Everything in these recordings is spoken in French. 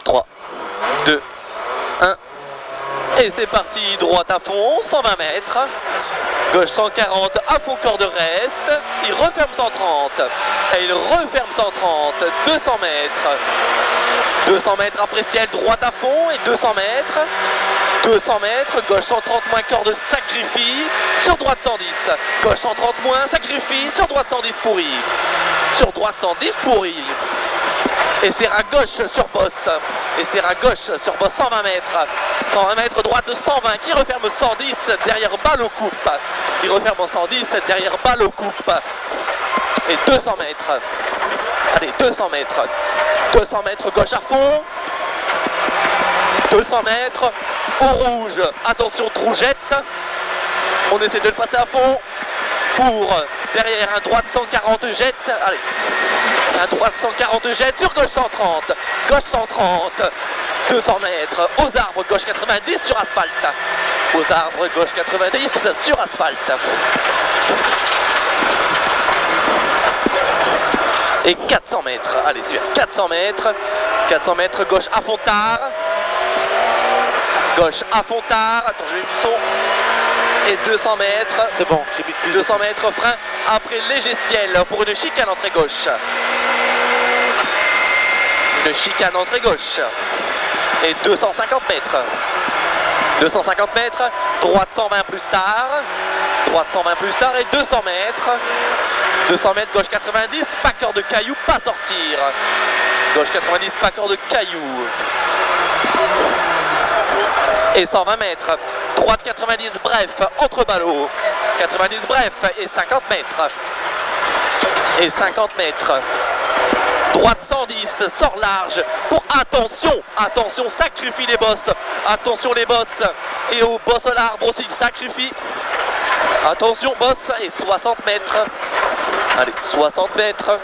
3, 2, 1. Et c'est parti, droite à fond, 120 mètres. Gauche 140, à fond corde reste. Il referme 130. Et il referme 130. 200 mètres. 200 mètres après ciel, droite à fond et 200 mètres. 200 mètres, gauche 130 moins, corde sacrifie. Sur droite 110. Gauche 130 moins, sacrifie. Sur droite 110 pourri. Sur droite 110 pourri. Et serre à gauche sur bosse. Et serre à gauche sur bosse 120 mètres. 120 mètres, droite 120 qui referme 110 derrière balle au coupe. Il referme 110 derrière balle au coupe. Et 200 mètres. Allez, 200 mètres. 200 mètres gauche à fond. 200 mètres au rouge. Attention, troujette. On essaie de le passer à fond. Pour derrière un droite 140 jette. Allez. Un droite 140 jette sur gauche 130. Gauche 130. 200 mètres aux arbres, gauche 90 sur asphalte. Aux arbres, gauche 90 sur asphalte. Et 400 mètres. Allez, c'est bien. 400 mètres. 400 mètres, gauche à Fontard. Gauche à Fontard. Attends, je vais du son. Et 200 mètres. C'est bon, j'ai mis 200 mètres, frein après léger ciel pour une chicane entrée gauche. Une chicane entrée gauche. Et 250 mètres. 250 mètres, droite 120 plus tard. Droite 120 plus tard et 200 mètres. 200 mètres, gauche 90, pas cœur de caillou, pas sortir. Gauche 90, pas cœur de caillou. Et 120 mètres. Droite 90, bref, entre ballots. 90, bref, et 50 mètres. Et 50 mètres. Droite 110, sort large. Pour attention, attention, sacrifie les bosses. Attention les bosses. Et au boss l'arbre aussi, sacrifie. Attention, bosse. Et 60 mètres. Allez, 60 mètres.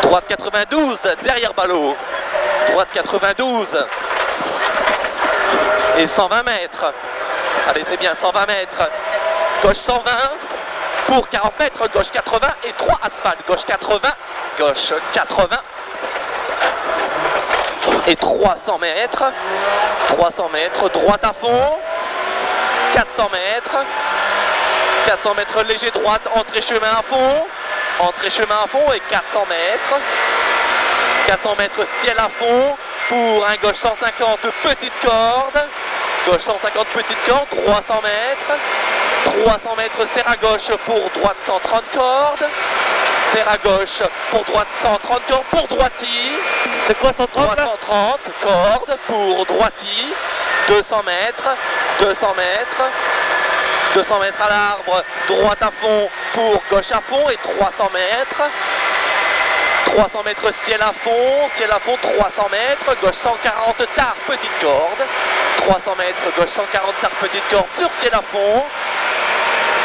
Droite 92, derrière ballot. Droite 92. Et 120 mètres. Allez, c'est bien, 120 mètres. Gauche 120. Pour 40 mètres, gauche 80 et 3 asphalte. Gauche 80, gauche 80. Et 300 mètres. 300 mètres, droite à fond. 400 mètres. 400 mètres léger droite, entrée chemin à fond. Entrée chemin à fond et 400 mètres. 400 mètres ciel à fond. Pour un gauche 150, petite corde. Gauche 150, petite corde, 300 mètres. 300 mètres, serre à gauche pour droite 130 cordes. Serre à gauche pour droite 130 cordes pour droiti. C'est quoi 130 Droite 130 cordes pour droiti. 200 mètres. 200 mètres. 200 mètres à l'arbre. Droite à fond pour gauche à fond et 300 mètres. 300 mètres ciel à fond, 300 mètres, gauche 140 tard, petite corde. 300 mètres, gauche 140 tard, petite corde sur ciel à fond.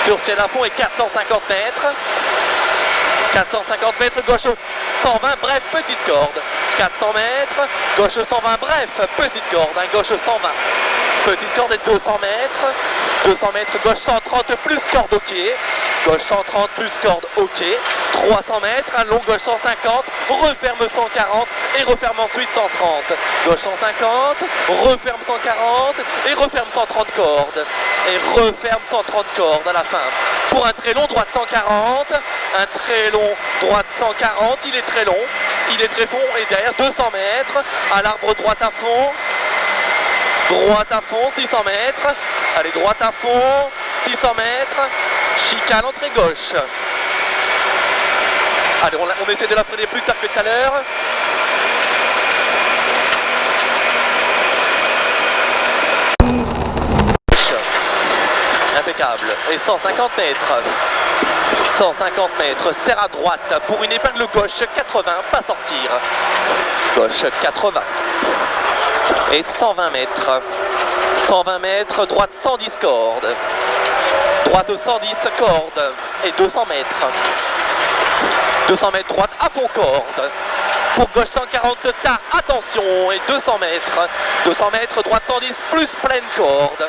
Sur ciel à fond et 450 mètres. 450 mètres, gauche 120, bref, petite corde. 400 mètres, gauche 120, bref, petite corde, un gauche 120. Petite corde et 200 mètres. 200 mètres, gauche 130 plus corde ok. Gauche 130 plus corde ok. 300 mètres, un long gauche 150, referme 140 et referme ensuite 130. Gauche 150, referme 140 et referme 130 cordes. Et referme 130 cordes à la fin. Pour un très long, droite 140. Un très long, droite 140, il est très long. Il est très fond et derrière 200 mètres. À l'arbre droite à fond. Droite à fond, 600 mètres. Allez, droite à fond, 600 mètres. Chicane, entrée gauche. Allez, on essaie de la freiner plus tard que tout à l'heure. Impeccable. Et 150 mètres. 150 mètres. Serre à droite pour une épingle gauche 80, pas sortir. Gauche 80. Et 120 mètres. 120 mètres, droite 110 cordes. Droite 110 cordes. Et 200 mètres. 200 mètres droite à fond corde. Pour gauche 140 tard, attention. Et 200 mètres. 200 mètres, droite 110 plus pleine corde.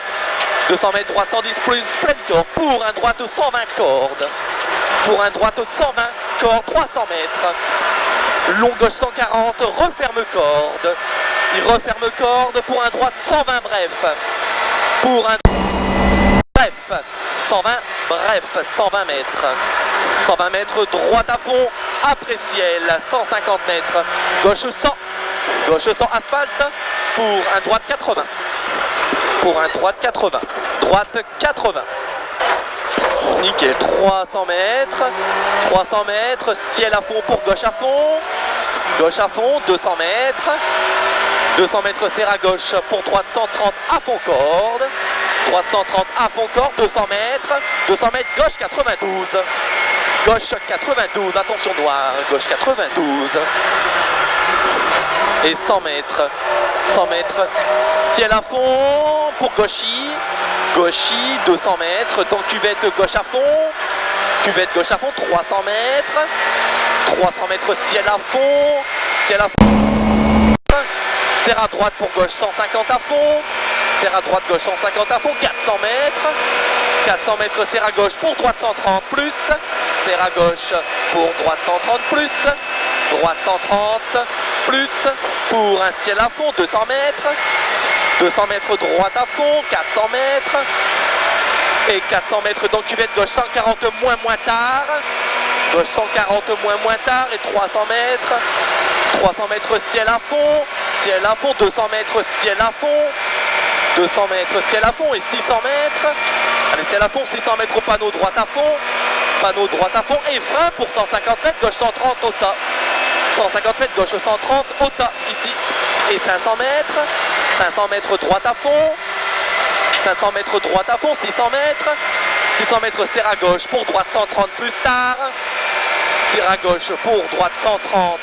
200 mètres, droite 110 plus pleine corde. Pour un droite 120 cordes. Pour un droite 120 cordes, 300 mètres. long gauche 140, referme corde. Il referme corde pour un droite 120 bref. Pour un bref, 120 bref, 120 mètres. 120 mètres, droite à fond, après ciel, 150 mètres. Gauche 100, gauche 100 asphalte pour un droite 80. Pour un droite 80. Droite 80. Nickel, 300 mètres. 300 mètres, ciel à fond pour gauche à fond. Gauche à fond, 200 mètres. 200 mètres serre à gauche pour droite 130 à fond corde. Droite 130 à fond corde, 200 mètres. 200 mètres, gauche 92. Gauche 92, attention noir, gauche 92. Et 100 mètres. 100 mètres, ciel à fond pour gauchy. Gauchy, 200 mètres, dans cuvette gauche à fond. Cuvette gauche à fond, 300 mètres. 300 mètres, ciel à fond. Ciel à fond. Serre à droite pour gauche 150 à fond. Serre à droite gauche 150 à fond. 400 mètres. 400 mètres, serre à gauche pour droite 130 plus. Serre à gauche pour droite 130 plus. Droite 130 plus. Pour un ciel à fond, 200 mètres. 200 mètres droite à fond, 400 mètres. Et 400 mètres dans cuvette gauche 140 moins tard. Gauche 140 moins tard et 300 mètres. 300 mètres ciel à fond. Ciel à fond, 200 mètres ciel à fond. 200 mètres ciel à fond et 600 mètres. Allez, ciel à fond, 600 mètres au panneau droite à fond. Panneau droite à fond et frein pour 150 mètres, gauche 130 au tas. 150 mètres, gauche 130 au tas, ici. Et 500 mètres. 500 mètres droite à fond. 500 mètres droite à fond, 600 mètres. 600 mètres serre à gauche pour droite 130 plus tard. Serre à gauche pour droite 130.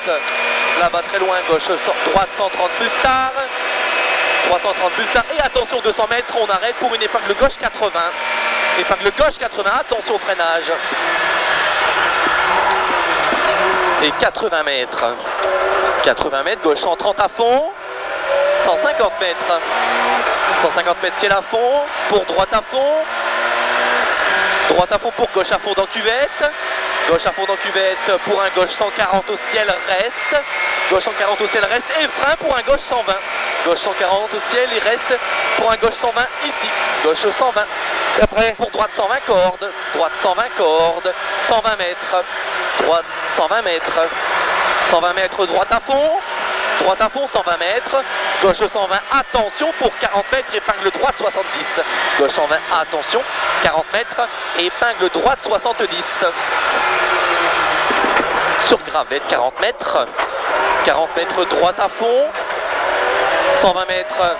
Là-bas très loin, gauche droite 130 plus tard. 330 plus tard. Et attention, 200 mètres, on arrête pour une épingle gauche 80. Épingle gauche 80, attention au freinage. Et 80 mètres. 80 mètres, gauche 130 à fond. 150 mètres. 150 mètres ciel à fond. Pour droite à fond. Droite à fond pour gauche à fond dans cuvette. Gauche à fond dans cuvette pour un gauche 140 au ciel reste. Gauche 140 au ciel reste et frein pour un gauche 120. Gauche 140 au ciel, il reste pour un gauche 120 ici. Gauche 120. Et après pour droite 120 cordes. Droite 120 cordes. 120 mètres. Droite 120 mètres. 120 mètres droite à fond. Droite à fond 120 mètres. Gauche 120, attention pour 40 mètres, épingle droite 70. Gauche 120, attention, 40 mètres, épingle droite 70. Sur gravette 40 mètres. 40 mètres droite à fond. 120 mètres,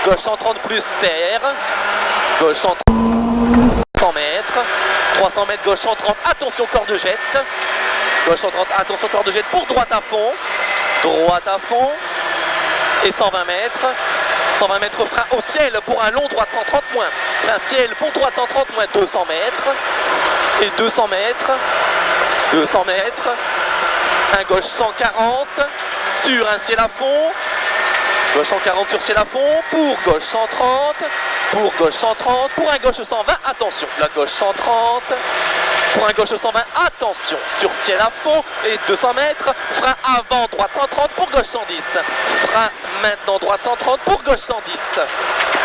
gauche 130 plus terre. Gauche 130, 100 mètres. 300 mètres, gauche 130, attention corde jette. Gauche 130, attention corde jette pour droite à fond. Droite à fond. Et 120 mètres. 120 mètres frein au ciel pour un long droite 130 moins. Frein ciel pour droite 130 moins 200 mètres. Et 200 mètres. 200 mètres. Un gauche 140 sur un ciel à fond. Gauche 140 sur ciel à fond. Pour gauche 130. Pour gauche 130. Pour un gauche 120. Attention. La gauche 130. Pour un gauche 120, attention, sur ciel à fond et 200 mètres, frein avant, droite 130 pour gauche 110. Frein maintenant, droite 130 pour gauche 110.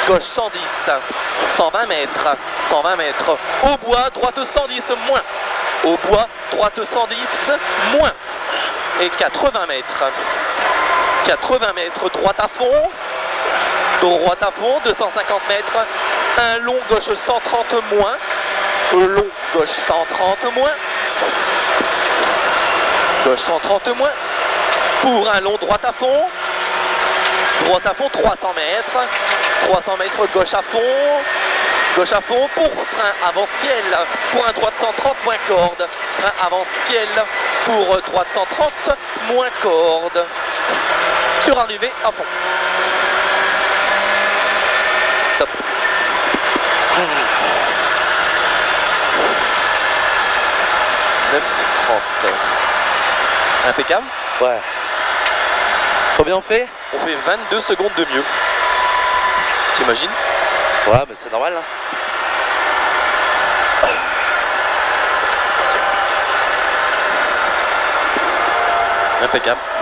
Gauche 110, 120 mètres, 120 mètres. Au bois, droite 110 moins. Au bois, droite 110 moins. Et 80 mètres. 80 mètres, droite à fond. Droite à fond, 250 mètres. Un long gauche 130 moins. Long, gauche 130 moins. Gauche 130 moins. Pour un long droite à fond. Droite à fond 300 mètres. 300 mètres gauche à fond. Gauche à fond pour frein avant ciel. Pour un droite 130 moins corde. Frein avant ciel pour droite 130 moins corde. Sur arrivée à fond. Top. 9,30. Impeccable. Ouais. Combien on fait? On fait 22 secondes de mieux. T'imagines? Ouais, mais c'est normal. Hein. Impeccable.